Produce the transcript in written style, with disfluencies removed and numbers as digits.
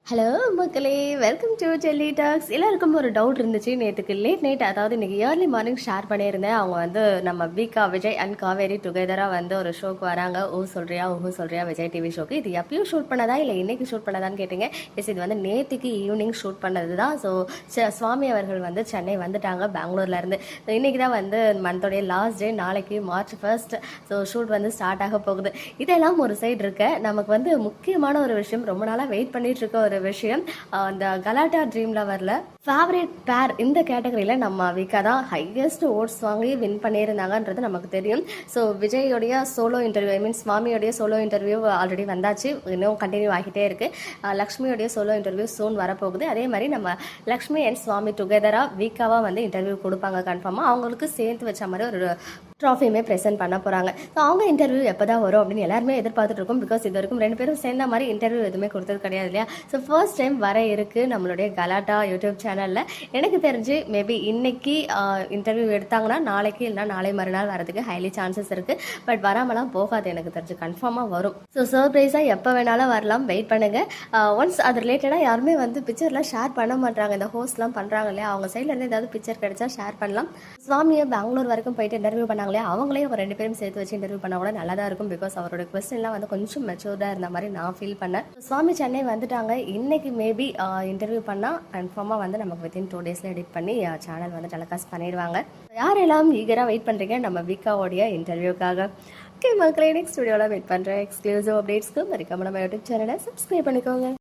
Hello மக்களே, welcome to Delhi tax. எல்லாருக்கும் ஒரு டவுட் இருந்துச்சு. நேற்றுக்கு லேட் நைட், அதாவது இன்னைக்கு ஏர்லி மார்னிங் ஷேர் பண்ணியிருந்தேன். அவங்க வந்து நம்ம வீக்கா விஜய் அண்ட் காவேரி டுகெதராக வந்து ஒரு ஷோக்கு வராங்க. ஓஹோ சொல்றியா விஜய் டிவி ஷோக்கு. இது எப்பயும் ஷூட் பண்ணதா இல்லை இன்னைக்கு ஷூட் பண்ணதான்னு கேட்டீங்க. எஸ், இது வந்து நேற்றுக்கு ஈவினிங் ஷூட் பண்ணது தான். ஸோ சுவாமி அவர்கள் வந்து சென்னை வந்துட்டாங்க பெங்களூர்லேருந்து. இன்னைக்கு தான் வந்து மந்தோடைய லாஸ்ட் டே. நாளைக்கு March 1. ஸோ ஷூட் வந்து ஸ்டார்ட் ஆக போகுது. இதெல்லாம் ஒரு சைடு இருக்க, நமக்கு வந்து முக்கியமான ஒரு விஷயம், ரொம்ப நாளாக வெயிட் பண்ணிட்டு இருக்க ஒரு விஷயம். அந்த கலாட்டா ட்ரீம் லவர்ல ஃபேவரட் பேர் இந்த கேட்டகரியில் நம்ம வீக்கா தான் ஹையஸ்ட் ஓட்ஸ் வாங்கி வின் பண்ணியிருந்தாங்கன்றது நமக்கு தெரியும். ஸோ விஜயோடைய சோலோ இன்டர்வியூ, ஐ மீன் சுவாமியோடைய சோலோ இன்டர்வியூ ஆல்ரெடி வந்தாச்சு, இன்னும் கண்டினியூ ஆகிட்டே இருக்கு. லக்ஷ்மியோடைய சோலோ இன்டர்வியூ சூன் வரப்போகுது. அதே மாதிரி நம்ம லக்ஷ்மி அண்ட் சுவாமி டுகெதராக வீக்காவாக வந்து இன்டர்வியூ கொடுப்பாங்க கன்ஃபார்மாக. அவங்களுக்கு சேர்த்து வச்ச மாதிரி ஒரு ட்ராஃபியுமே ப்ரெசென்ட் பண்ண போகிறாங்க. ஸோ அவங்க இன்டர்வியூ எப்போ தான் வரும் அப்படின்னு எல்லாருமே எதிர்பார்த்துட்டு இருக்கோம். பிகாஸ் இது வரைக்கும் ரெண்டு பேரும் சேர்ந்த மாதிரி இன்டர்வியூ எதுவுமே கொடுத்தது கிடையாது இல்லையா. ஸோ ஃபர்ஸ்ட் டைம் வர இருக்குது நம்மளுடைய கலாட்டா யூடியூப் சேனலில். எனக்கு தெரிஞ்சு மேபி இன்னைக்கு இன்டர்வியூ எடுத்தாங்கன்னா நாளைக்கு இல்லைனா நாளை மறுநாள் வரதுக்கு ஹைலி சான்சஸ் இருக்குது. பட் வராமலாம் போகாது, எனக்கு தெரிஞ்சு கன்ஃபார்மாக வரும். ஸோ சர்ப்ரைஸாக எப்போ வேணாலும் வரலாம், வெயிட் பண்ணுங்கள். ஒன்ஸ் அது ரிலேட்டடாக யாருமே வந்து பிக்சர்லாம் ஷேர் பண்ண மாட்டாங்க. இந்த ஹோஸ்ட்லாம் பண்ணுறாங்க இல்லையா, அவங்க சைட்லேருந்து ஏதாவது பிக்சர் கிடைச்சா ஷேர் பண்ணலாம். சுவாமியை பெங்களூர் வரைக்கும் போயிட்டு இன்டர்வியூ பண்ணாங்களே, அவங்களே அவங்க ரெண்டு பேரும் சேர்த்து வச்சு இன்டர்வியூ பண்ணால் கூட நல்லா தான் இருக்கும். பிகாஸ் அவரோட கொஸ்டின்லாம் வந்து கொஞ்சம் மெச்சூர்டாக இருந்த மாதிரி நான் ஃபீல் பண்ணேன். சுவாமி சென்னை வந்துட்டாங்க. இன்னைக்கு மேபி இன்டர்வியூ பண்ணால் கன்ஃபார்மாக வந்து நமக்கு வித்தின் 2 டேஸில் எடிட் பண்ணி சேனல் வந்து டெலிகாஸ்ட் பண்ணிடுவாங்க. யாரெல்லாம் ஈகராக வெயிட் பண்ணுறீங்க நம்ம வீக்காவோடைய இன்டர்வியூக்காக? ஓகே மக்களே, நெக்ஸ்ட் வீடியோவில் வெயிட் பண்ணுறேன். எக்ஸ்க்ளூசிவ் அப்டேட்ஸ்க்கு மறக்காம நம்ம யூடியூப் சேனலை சப்ஸ்கிரைப் பண்ணிக்கோங்க.